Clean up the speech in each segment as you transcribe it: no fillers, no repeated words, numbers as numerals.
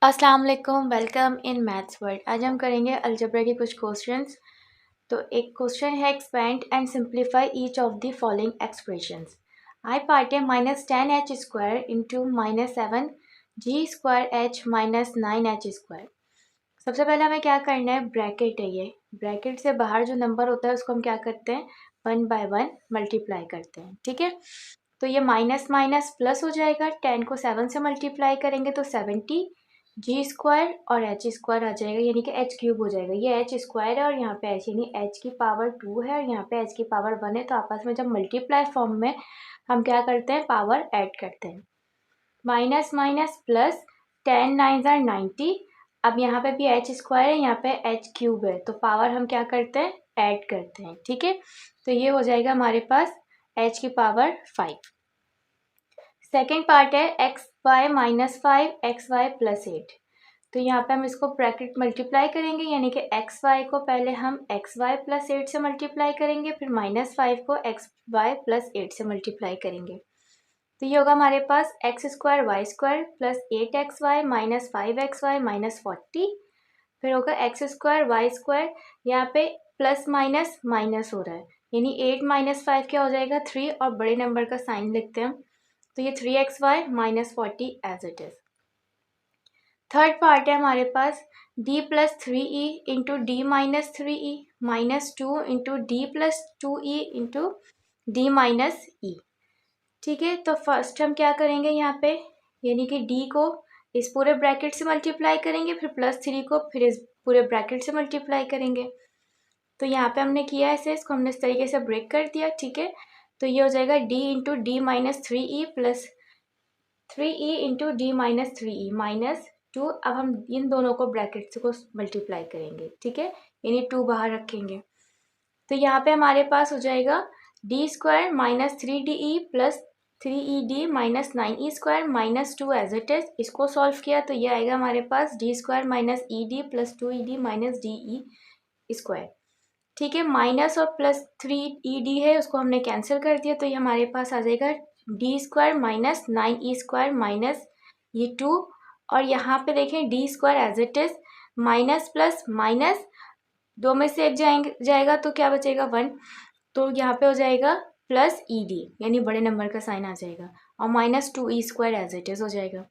अस्सलाम वालेकुम, welcome in maths world. आज हम करेंगे अलजेब्रा के कुछ क्वेश्चंस। तो एक क्वेश्चन है, expand and simplify each of the following expressions. I part है -10h² इंटू -7g² -9h²। सबसे पहले हमें क्या करना है, ब्रैकेट है ये, ब्रैकेट से बाहर जो नंबर होता है उसको हम क्या करते हैं, 1 बाय 1 मल्टीप्लाई करते हैं। ठीक है, तो ये माइनस माइनस प्लस हो जाएगा, 10 को 7 से मल्टीप्लाई करेंगे तो 70g² और h² आ जाएगा, यानी कि h³ हो जाएगा। ये h² है और यहाँ पे h यानी h की पावर 2 है और यहाँ पे h की पावर 1 है। तो आपस में जब मल्टीप्लाई फॉर्म में हम क्या करते हैं, पावर ऐड करते हैं। माइनस माइनस प्लस, 10 9 ज़ार 90। अब यहाँ पे भी h² है, यहाँ पे h³ है, तो पावर हम क्या करते हैं, ऐड करते हैं। ठीक है, तो ये हो जाएगा हमारे पास h की पावर 5। सेकेंड पार्ट है xy -5 xy +8। तो यहाँ पे हम इसको ब्रैकेट मल्टीप्लाई करेंगे, यानी कि xy को पहले हम xy +8 से मल्टीप्लाई करेंगे, फिर -5 को xy +8 से मल्टीप्लाई करेंगे। तो ये होगा हमारे पास x² y² plus 8xy minus 5xy minus 40। फिर होगा x² y², यहाँ पे प्लस माइनस माइनस हो रहा है, यानी 8 - 5 क्या हो जाएगा, 3, और बड़े नंबर का साइन लिखते हैं हम, तो ये 3xy minus 40 as it is. Third part है हमारे पास d plus 3e into D minus 3e minus 2 into D plus 2e into D minus E. ठीक है, तो फर्स्ट हम क्या करेंगे यहाँ पे, यानी कि d को इस पूरे ब्रैकेट से मल्टीप्लाई करेंगे, फिर +3 को फिर इस पूरे ब्रैकेट से मल्टीप्लाई करेंगे। तो यहाँ पे हमने किया ऐसे, इसको हमने इस तरीके से ब्रेक कर दिया। ठीक है, तो ये हो जाएगा d into D minus 3e plus 3e into D minus 3e minus 2। अब हम इन दोनों को ब्रैकेट से को मल्टीप्लाई करेंगे। ठीक है, यानी 2 बाहर रखेंगे, तो यहाँ पे हमारे पास हो जाएगा d² minus 3de plus 3ed minus 9e² minus 2 as it is. इसको सॉल्व किया तो ये आएगा हमारे पास d² minus ed plus 2ed minus de²। ठीक है, माइनस और प्लस 3ed है, उसको हमने कैंसिल कर दिया, तो ये हमारे पास आ जाएगा d² माइनस 9e² माइनस ये 2, और यहाँ पे देखें d² as it is, minus plus minus, दो में से एक जाएगा तो क्या बचेगा, 1, तो यहाँ पे हो जाएगा प्लस ed, यानी बड़े नंबर का साइन आ जाएगा, और minus 2e² as it is हो जाएगा।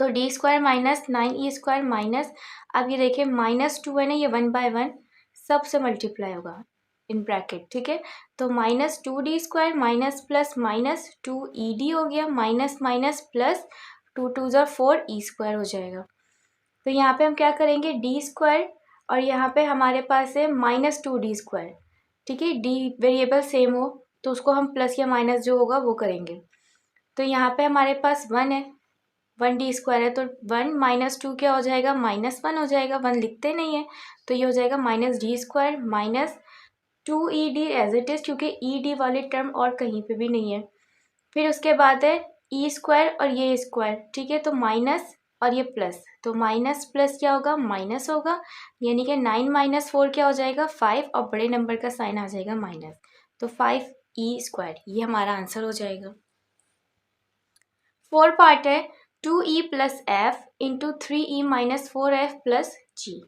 तो d² माइनस 9e² माइनस, अब ये देखिए माइनस 2 है ना, ये 1 बाय 1 सब से मल्टीप्लाई होगा इन ब्रैकेट। ठीक है, तो minus 2d² minus plus minus 2ed हो गया, माइनस माइनस प्लस 2 2 ज़ार 4e² हो जाएगा। तो यहाँ पे हम क्या करेंगे, d² और यहाँ पे हमारे पास है माइनस 2d²। ठीक है, डी वेरिएबल सेम हो तो उसको हम प्लस या माइनस जो होगा वो करेंगे। तो यहाँ पे हमारे पास 1 है, 1d² है, तो 1 माइनस 2 क्या हो जाएगा, -1 हो जाएगा, 1 लिखते नहीं है, तो ये हो जाएगा minus d² minus 2ed as it is, क्योंकि ed वाली टर्म और कहीं पे भी नहीं है। फिर उसके बाद है e² और ये स्क्वायर। ठीक है, तो माइनस और ये प्लस, तो माइनस प्लस क्या होगा, माइनस होगा, यानी कि 9 - 4 क्या हो जाएगा, 5, और बड़े नंबर का साइन आ जाएगा माइनस, तो 5e², ये हमारा आंसर हो जाएगा। 4 पार्ट है 2e plus F into 3e minus 4f plus G.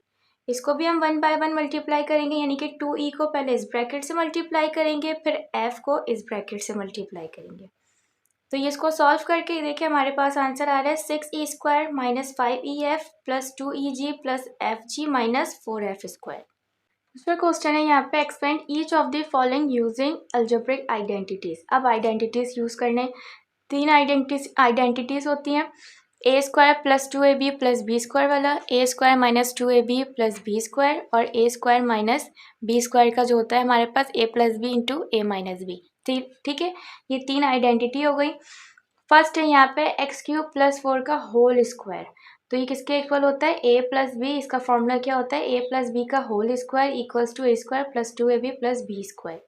इसको भी हम 1 बाय 1 मल्टीप्लाई करेंगे, यानी कि 2e को पहले इस ब्रैकेट से मल्टीप्लाई करेंगे, फिर f को इस ब्रैकेट से मल्टीप्लाई करेंगे। तो ये इसको सॉल्व करके देखिए हमारे पास आंसर आ रहा है 6e² minus 5ef plus 2eg plus fg minus 4f²। दूसरा क्वेश्चन है यहाँ पे, expand each of the following using algebraic identities. अब आइडेंटिटीज यूज करने, 3 आइडेंटिटीज होती हैं, a² plus 2ab plus b² वाला, a² minus 2ab plus b² और a² माइनस b² का जो होता है हमारे पास a plus B into a minus B. ठीक है, ये 3 आइडेंटिटी हो गई। फर्स्ट है यहाँ पे x³ प्लस 4 का होल स्क्वायर, तो ये किसके इक्वल होता है, a प्लस बी, इसका फॉर्मूला क्या होता है, a प्लस बी का whole square equals to a² plus 2ab plus b²।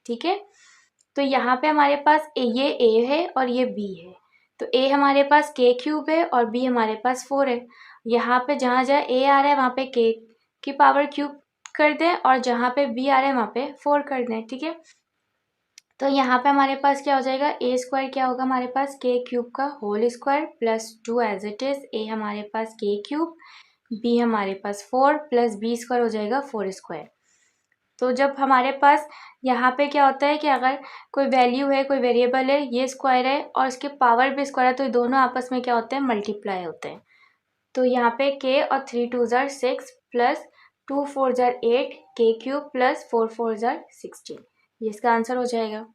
ठीक है, तो यहाँ पे हमारे पास ये a है और ये b है, तो a हमारे पास k³ है और b हमारे पास 4 है। यहाँ पे जहाँ जहाँ a आ रहा है वहाँ पे k की पावर क्यूब कर दें, और जहाँ पे b आ रहा है वहाँ पे 4 कर दें। ठीक है, तो यहाँ पे हमारे पास क्या हो जाएगा, ए स्क्वायर क्या होगा हमारे पास, के क्यूब का whole square plus 2 as it is, A हमारे पास के क्यूब, बी हमारे पास 4 प्लस बी स्क्वायर हो जाएगा 4 स्क्वायर। तो जब हमारे पास यहाँ पे क्या होता है कि अगर कोई वैल्यू है, कोई वेरिएबल है, ये स्क्वायर है और इसके पावर भी स्क्वायर है, तो ये दोनों आपस में क्या होते हैं, मल्टीप्लाई होते हैं। तो यहाँ पे के और 3 2 ज़ार 6 प्लस 2 4 ज़ार 8, के क्यूब प्लस 4 4 ज़ार 16, ये इसका आंसर हो जाएगा।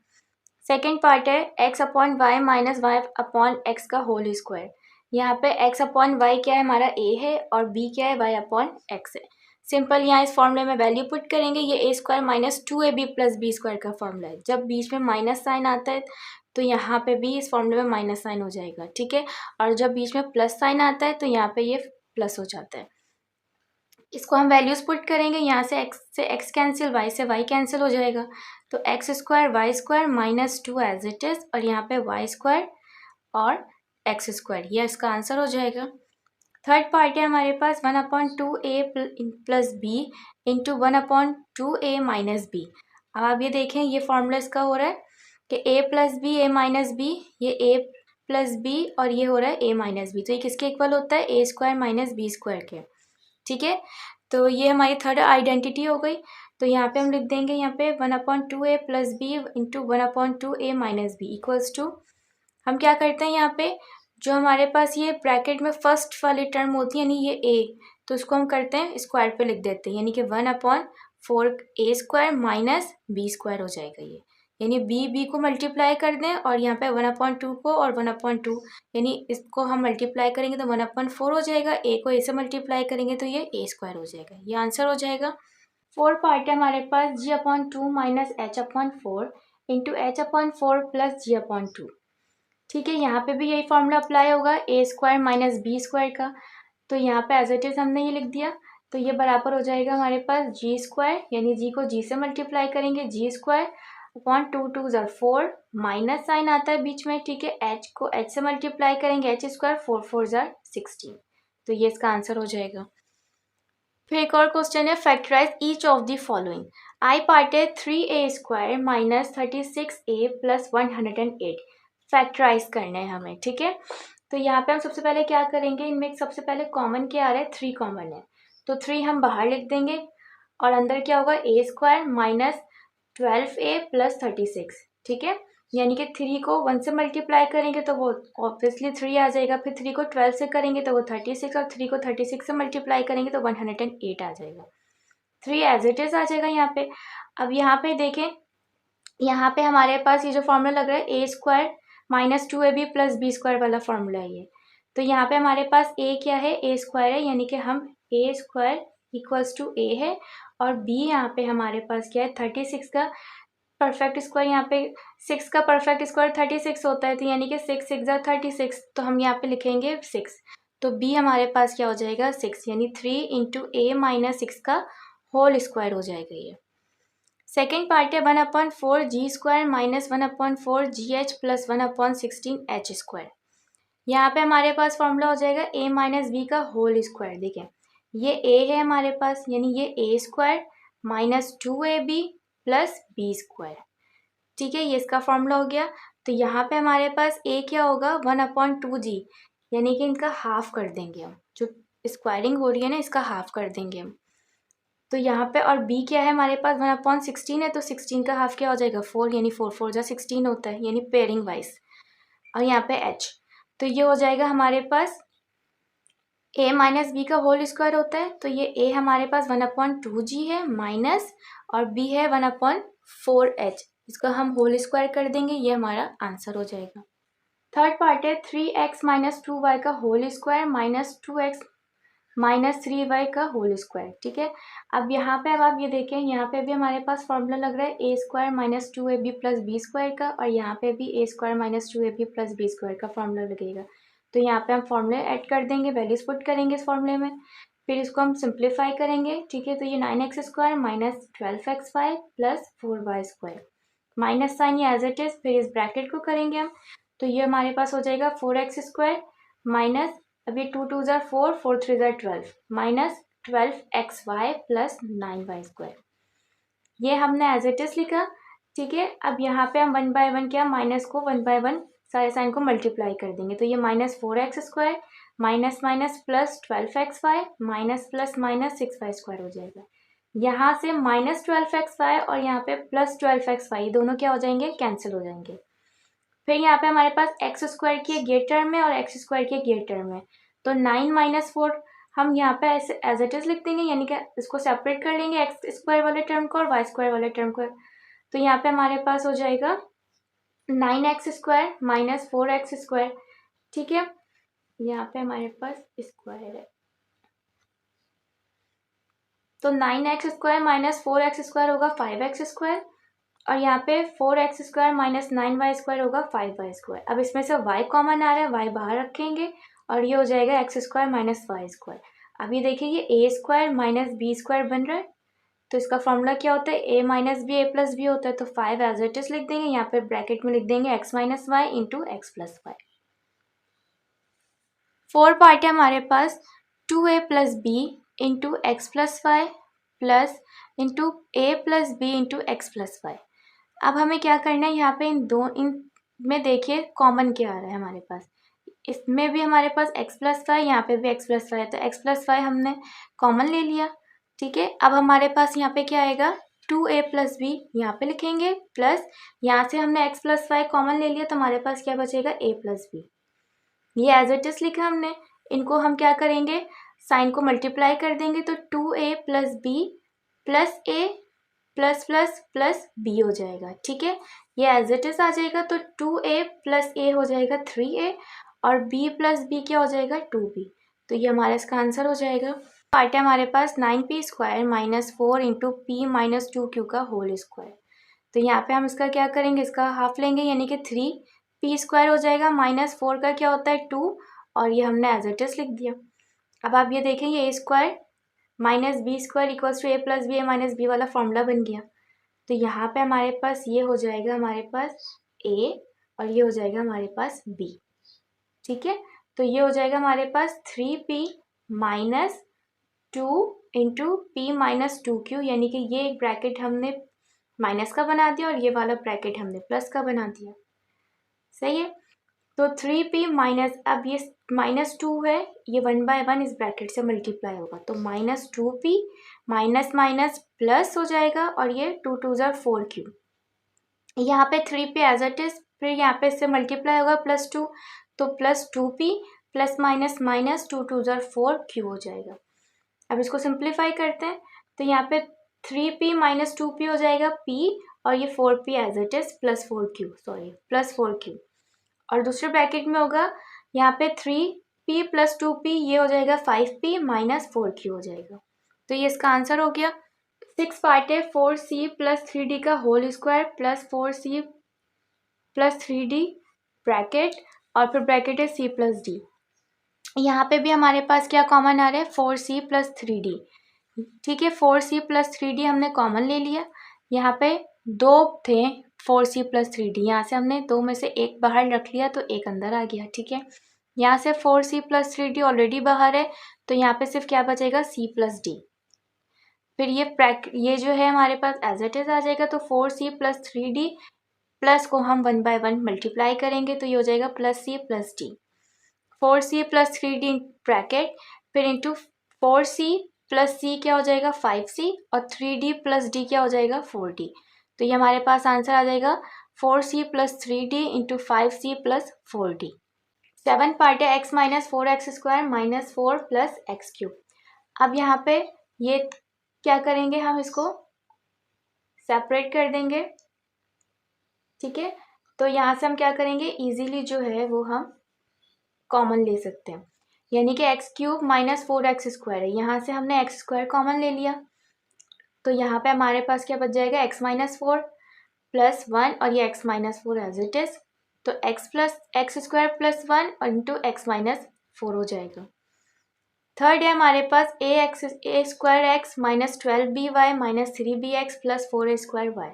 सेकेंड पार्ट है X upon Y minus Y upon X का होल स्क्वायर। यहाँ पे एक्स अपॉन वाई क्या है हमारा, ए है, और बी क्या है, वाई अपॉन एक्स है। सिंपल यहाँ इस फॉर्मूले में वैल्यू पुट करेंगे, ये A square minus 2ab plus B square का फॉर्मूला है। जब बीच में माइनस साइन आता है तो यहाँ पे भी इस फॉर्मूले में माइनस साइन हो जाएगा, ठीक है। और जब बीच में प्लस साइन आता है तो यहाँ पे ये प्लस हो जाता है। इसको हम वैल्यूज पुट करेंगे, यहाँ से एक्स कैंसिल, वाई से वाई कैंसिल हो जाएगा। तो X square Y square minus 2 as it is, और यहाँ पे वाई स्क्वायर और एक्स स्क्वायर, ये इसका आंसर हो जाएगा। थर्ड पार्ट है हमारे पास 1/2a plus B into 1/2a minus B. अब आप ये देखें, ये फॉर्मूला इसका हो रहा है कि a plus B A minus B, ये a प्लस बी और ये हो रहा है a माइनस बी। तो ये किसके इक्वल होता है, a square minus B square के, ठीक है। तो ये हमारी थर्ड आइडेंटिटी हो गई। तो यहाँ पे हम लिख देंगे, यहाँ पे 1/2a plus B into 1/2a minus B equals to, हम क्या करते हैं यहाँ पे, जो हमारे पास ये ब्रैकेट में फर्स्ट वाली टर्म होती है यानी ये a, तो उसको हम करते हैं स्क्वायर पे लिख देते हैं, यानी कि 1/4a square minus B square हो जाएगा ये, यानी b को मल्टीप्लाई कर दें और यहाँ पे 1/2 को और 1/2 यानी इसको हम मल्टीप्लाई करेंगे तो 1/4 हो जाएगा, a को a से मल्टीप्लाई करेंगे तो ये a स्क्वायर हो जाएगा, ये आंसर हो जाएगा। फोर पार्ट है हमारे पास g/2 minus h/4 into h/4 plus g/2, ठीक है। यहाँ पे भी यही फॉर्मूला अप्लाई होगा, ए स्क्वायर माइनस बी स्क्वायर का। तो यहाँ पे एज इट इज हमने ये लिख दिया, तो ये बराबर हो जाएगा हमारे पास जी स्क्वायर, यानी जी को जी से मल्टीप्लाई करेंगे, जी स्क्वायर अपॉन 2 2 ज़ार 4, माइनस साइन आता है बीच में, ठीक है। एच को एच से मल्टीप्लाई करेंगे, एच स्क्वायर 4 4 ज़ार 16, तो ये इसका आंसर हो जाएगा। फिर एक और क्वेश्चन है, factorise each of the following. I part है 3a square minus 36a plus 108, factorise करना है हमें, ठीक है। तो यहाँ पे हम सबसे पहले क्या करेंगे, इनमें सबसे पहले कॉमन क्या आ रहा है, 3 कॉमन है, तो 3 हम बाहर लिख देंगे और अंदर क्या होगा, ए स्क्वायर माइनस 12a प्लस 36, ठीक है। यानी कि 3 को 1 से मल्टीप्लाई करेंगे तो वो ऑब्वियसली 3 आ जाएगा, फिर 3 को 12 से करेंगे तो वो 36, और 3 को 36 से मल्टीप्लाई करेंगे तो 108 आ जाएगा। 3 एज इट इज आ जाएगा यहाँ पे। अब यहाँ पे देखें, यहाँ पे हमारे पास ये जो फॉर्मूला लग रहा है, A square minus 2ab plus B square वाला फॉर्मूला है ये। तो यहाँ पे हमारे पास ए क्या है, ए स्क्वायर है, यानी कि हम ए स्क्वायर इक्वल्स टू ए है, और बी यहाँ पे हमारे पास क्या है, 36 का परफेक्ट स्क्वायर, यहाँ पे 6 का परफेक्ट स्क्वायर 36 होता है, तो यानी कि 6 6 ज़ा 36, तो हम यहाँ पे लिखेंगे 6। तो बी हमारे पास क्या हो जाएगा, 6, यानी 3 इंटू ए माइनस 6 का होल स्क्वायर हो जाएगा ये। सेकेंड पार्ट है 1/4 G square minus 1/4 G H plus 1/16 H square. यहाँ पे हमारे पास फॉर्मूला हो जाएगा a माइनस बी का होल स्क्वायर। देखें, ये a है हमारे पास, यानी ये a square minus 2ab plus B square, ठीक है, ये इसका फॉर्मूला हो गया। तो यहाँ पे हमारे पास a क्या होगा, 1/2g, यानी कि इनका हाफ कर देंगे हम, जो स्क्वायरिंग हो रही है ना इसका हाफ कर देंगे हम। तो यहाँ पे और b क्या है हमारे पास, 1/16 है, तो 16 का हाफ क्या हो जाएगा, 4, यानी 4 4 जा 16 होता है, यानी पेयरिंग वाइज। और यहाँ पे h, तो ये हो जाएगा हमारे पास a माइनस बी का होल स्क्वायर होता है, तो ये a हमारे पास 1/2g है माइनस, और b है 1/4h, इसका हम होल स्क्वायर कर देंगे, ये हमारा आंसर हो जाएगा। थर्ड पार्ट है 3x माइनस 2y का whole square minus 2x minus 3y का होल स्क्वायर, ठीक है। अब यहाँ पे अब आप ये देखें, यहाँ पे भी हमारे पास फॉर्मूला लग रहा है a square minus 2ab plus B square का, और यहाँ पे भी a square minus 2ab plus B square का फॉर्मूला लगेगा। तो यहाँ पे हम फॉर्मूले ऐड कर देंगे, वैल्यूज पुट करेंगे इस फॉर्मूले में, फिर इसको हम सिंप्लीफाई करेंगे, ठीक है। तो ये 9x square minus 12xy plus 4y square, minus sign ये एज इट इज, फिर इस ब्रैकेट को करेंगे हम, तो ये हमारे पास हो जाएगा 4x स्क्वायर माइनस, अभी 2 2 ज़ार 4 4 3 ज़ार 12 minus 12xy plus 9y square, ये हमने एज इट इज लिखा। ठीक है। अब यहाँ पे हम 1/1 क्या, माइनस को 1/1 सारे साइन को मल्टीप्लाई कर देंगे, तो ये -4x² minus minus plus 12xy minus plus minus 6y² हो जाएगा। यहाँ से -12xy और यहाँ पे +12xy, ये दोनों क्या हो जाएंगे, कैंसिल हो जाएंगे। फिर यहाँ पे हमारे पास x² की एक ये टर्म है और x² की एक ये टर्म है, तो 9 - 4 हम यहाँ पे ऐसे एज इट इज लिख देंगे, यानी कि इसको सेपरेट कर लेंगे x² वाले टर्म को और y² वाले टर्म को। तो यहाँ पे हमारे पास हो जाएगा 9x² माइनस 4x²। ठीक है, यहाँ पे हमारे पास स्क्वायर है, तो 9x² माइनस 4x² होगा 5x² और यहाँ पे 4x² माइनस 9y² होगा 5y²। अब इसमें से y कॉमन आ रहा है, y बाहर रखेंगे और ये हो जाएगा x² माइनस y²। अब ये देखिए ये a² माइनस b² बन रहा है, तो इसका फॉर्मूला क्या होता है, a minus B a plus B होता है, तो 5 एज इट इज लिख देंगे, यहाँ पे ब्रैकेट में लिख देंगे x minus Y into X plus Y. 4 part है हमारे पास 2a plus B into X plus Y plus into A plus B into X plus Y. अब हमें क्या करना है, यहाँ पे इन में देखिए कॉमन क्या आ रहा है हमारे पास, इसमें भी हमारे पास x प्लस वाई, यहाँ पे भी x प्लस वाई है, तो x प्लस वाई हमने कॉमन ले लिया। ठीक है, अब हमारे पास यहाँ पे क्या आएगा, 2a प्लस बी यहाँ पे लिखेंगे, प्लस यहाँ से हमने x प्लस वाई कॉमन ले लिया, तो हमारे पास क्या बचेगा, a प्लस बी। ये एज इट इज लिखा हमने, इनको हम क्या करेंगे, साइन को मल्टीप्लाई कर देंगे, तो 2a plus B plus a plus plus plus B हो जाएगा। ठीक है, ये एज इट इज आ जाएगा, तो 2a प्लस a हो जाएगा 3a और b प्लस b क्या हो जाएगा 2b, तो ये हमारा इसका आंसर हो जाएगा। पार्ट है हमारे पास 9p² minus 4 into p minus 2q का होल स्क्वायर। तो यहाँ पे हम इसका क्या करेंगे, इसका हाफ लेंगे, यानी कि 3p² हो जाएगा, माइनस 4 का क्या होता है 2 और ये हमने एज इट इज लिख दिया। अब आप ये देखेंगे a² minus b² equals to a plus B, a minus B वाला फॉर्मूला बन गया। तो यहाँ पे हमारे पास ये हो जाएगा हमारे पास a और ये हो जाएगा हमारे पास b। ठीक है, तो ये हो जाएगा हमारे पास 3p minus 2 into P minus 2q, यानी कि ये एक ब्रैकेट हमने माइनस का बना दिया और ये वाला ब्रैकेट हमने प्लस का बना दिया। सही है, तो 3p माइनस, अब ये -2 है, ये 1/1 इस ब्रैकेट से मल्टीप्लाई होगा, तो -2p माइनस माइनस प्लस हो जाएगा और ये 2 2 ज़ा 4q। यहाँ पे 3p एज इट इज, फिर यहाँ पे इससे मल्टीप्लाई होगा +2, तो +2p प्लस माइनस माइनस 2 2 ज़ा 4q हो जाएगा। अब इसको सिंप्लीफाई करते हैं, तो यहाँ पे 3p माइनस 2p हो जाएगा p और ये 4p as it is plus 4q और दूसरे ब्रैकेट में होगा यहाँ पे 3p प्लस 2p, ये हो जाएगा 5p माइनस 4q हो जाएगा। तो ये इसका आंसर हो गया। 6 पार्ट है 4c प्लस 3d का whole square plus 4c plus 3d bracket और फिर ब्रैकेट है c प्लस d। यहाँ पे भी हमारे पास क्या कॉमन आ रहा है, 4c प्लस 3d। ठीक है, 4c प्लस 3d हमने कॉमन ले लिया, यहाँ पे दो थे 4c प्लस 3d, यहाँ से हमने दो में से एक बाहर रख लिया तो एक अंदर आ गया। ठीक है, यहाँ से 4c प्लस 3d ऑलरेडी बाहर है, तो यहाँ पे सिर्फ क्या बचेगा, c प्लस d। फिर ये जो है हमारे पास एज इट इज आ जाएगा, तो 4c प्लस 3d प्लस को हम 1/1 मल्टीप्लाई करेंगे, तो ये हो जाएगा +c plus d। 4c plus 3d bracket फिर इंटू 4c प्लस c क्या हो जाएगा 5c और 3d प्लस d क्या हो जाएगा 4d। तो ये हमारे पास आंसर आ जाएगा 4c plus 3d into 5c plus 4d। 7 part है x minus 4x² minus 4 plus x³। अब यहाँ पे ये क्या करेंगे, हम इसको सेपरेट कर देंगे। ठीक है, तो यहाँ से हम क्या करेंगे, इजीली जो है वो हम कॉमन ले सकते हैं, यानी कि x³ माइनस 4x² है, यहाँ से हमने x² कॉमन ले लिया, तो यहाँ पे हमारे पास क्या बच जाएगा, x माइनस 4 प्लस 1 और ये x minus 4 as it is, तो x² प्लस 1 और इंटू x माइनस 4 हो जाएगा। थर्ड है हमारे पास a² minus 12by minus 3bx plus 4a²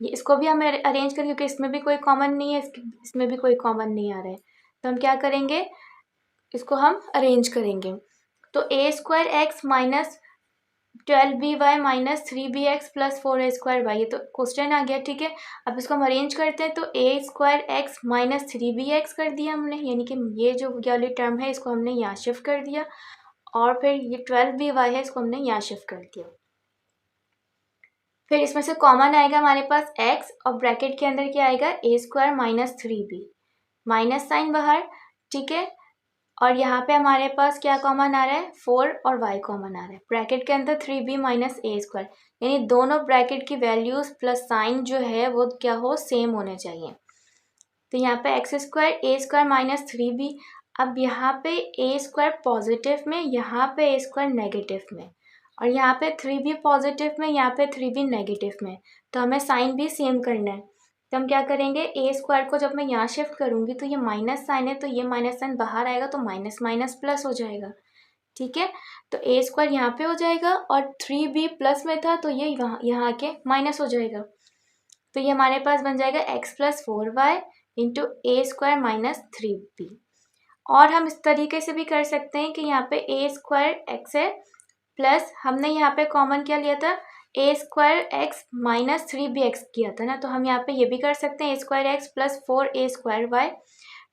ये इसको भी हमें अरेंज करें, क्योंकि इसमें भी कोई कॉमन नहीं है, इसमें भी कोई कॉमन नहीं आ रहा है, तो हम क्या करेंगे, इसको हम अरेंज करेंगे। तो a² x minus 12by minus 3bx plus 4a² ये तो क्वेश्चन आ गया, ठीक है। अब इसको हम अरेंज करते हैं तो a² x माइनस 3bx कर दिया हमने, यानी कि ये जो वाली टर्म है इसको हमने यहाँ शिफ्ट कर दिया, और फिर ये 12by है इसको हमने यहाँ शिफ्ट कर दिया। फिर इसमें से कॉमन आएगा हमारे पास x, और ब्रैकेट के अंदर क्या आएगा a² minus 3b, minus sign बाहर, ठीक है। और यहाँ पे हमारे पास क्या कॉमन आ रहा है 4 और y कॉमन आ रहा है, ब्रैकेट के अंदर 3b माइनस a², यानी दोनों ब्रैकेट की वैल्यूज प्लस साइन जो है वो क्या हो सेम होने चाहिए। तो यहाँ पे x² a² माइनस 3b, अब यहाँ पे a² पॉजिटिव में, यहाँ पे a² नेगेटिव में, और यहाँ पे 3b पॉजिटिव में, यहाँ पे 3b नेगेटिव में, तो हमें साइन भी सेम करना है। तो हम क्या करेंगे a² को जब मैं यहाँ शिफ्ट करूँगी तो ये माइनस साइन है, तो ये माइनस साइन बाहर आएगा तो माइनस माइनस प्लस हो जाएगा, ठीक है। तो a² यहाँ पे हो जाएगा, और 3b प्लस में था तो ये यहाँ आके माइनस हो जाएगा। तो ये हमारे पास बन जाएगा x plus 4y into a² minus 3b। और हम इस तरीके से भी कर सकते हैं कि यहाँ पे a² x है, प्लस हमने यहाँ पे कॉमन क्या लिया था a² x माइनस 3bx किया था ना, तो हम यहाँ पे ये भी कर सकते हैं a² x plus 4a² y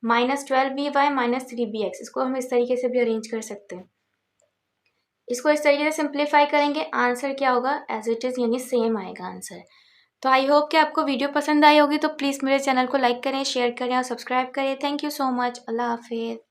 minus 12by minus 3bx, इसको हम इस तरीके से भी अरेंज कर सकते हैं। इसको इस तरीके से सिंप्लीफाई करेंगे, आंसर क्या होगा एज इट इज़, यानी सेम आएगा आंसर। तो आई होप कि आपको वीडियो पसंद आई होगी, तो प्लीज़ मेरे चैनल को लाइक करें, शेयर करें और सब्सक्राइब करें। Thank you so much. अल्लाह हाफिज़।